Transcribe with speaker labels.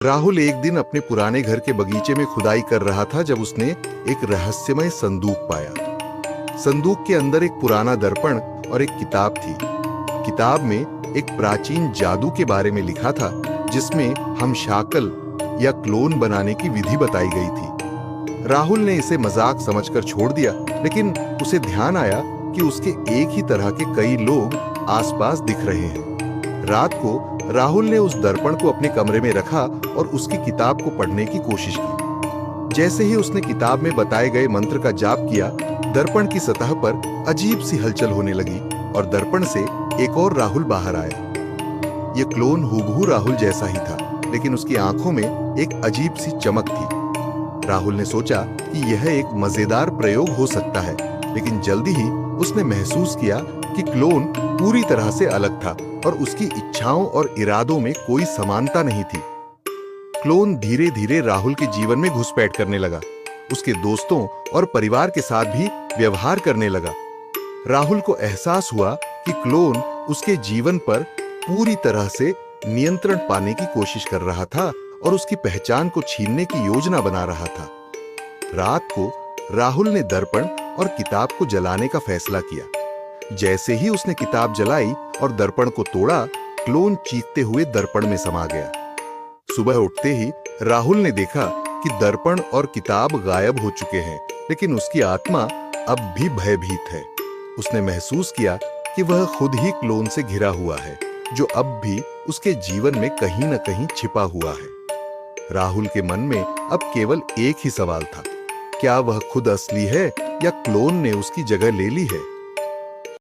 Speaker 1: राहुल एक दिन अपने पुराने घर के बगीचे में खुदाई कर रहा था जब उसने एक रहस्यमय संदूक पाया। संदूक के अंदर एक पुराना दर्पण और एक किताब थी। किताब में एक प्राचीन जादू के बारे में लिखा था, जिसमें हम शाकल या क्लोन बनाने की विधि बताई गई थी। राहुल ने इसे मजाक समझकर छोड़ दिया, लेकिन उसे ध्यान आया कि उसके एक ही तरह के कई लोग आसपास दिख रहे हैं। रात को राहुल ने उस दर्पण को अपने कमरे में रखा और उसकी किताब को पढ़ने की कोशिश की। जैसे ही उसने किताब में बताए गए मंत्र का जाप किया, दर्पण की सतह पर अजीब सी हलचल होने लगी और दर्पण से एक और राहुल बाहर आया। यह क्लोन हूबहू राहुल जैसा ही था, लेकिन उसकी आंखों में एक अजीब सी चमक थी। राहुल ने सोचा कि यह एक मजेदार प्रयोग हो सकता है, लेकिन जल्दी ही उसने महसूस किया कि क्लोन पूरी तरह से अलग था और उसकी इच्छाओं और इरादों में कोई समानता नहीं थी। क्लोन धीरे धीरे राहुल के जीवन में घुसपैठ करने लगा। उसके दोस्तों और परिवार के साथ भी व्यवहार करने लगा। राहुल को एहसास हुआ कि क्लोन उसके जीवन पर पूरी तरह से नियंत्रण पाने की कोशिश कर रहा था और उसकी पहचान को छीनने की योजना बना रहा था। रात को राहुल ने दर्पण और किताब को जलाने का फैसला किया। जैसे ही उसने किताब जलाई और दर्पण को तोड़ा, क्लोन चीखते हुए दर्पण में समा गया। सुबह उठते ही राहुल ने देखा कि दर्पण और किताब गायब हो चुके हैं, लेकिन उसकी आत्मा अब भी भयभीत है। उसने महसूस किया कि वह खुद ही क्लोन से घिरा हुआ है, जो अब भी उसके जीवन में कहीं न कहीं छिपा हुआ है। राहुल के मन में अब केवल एक ही सवाल था, क्या वह खुद असली है या क्लोन ने उसकी जगह ले ली है?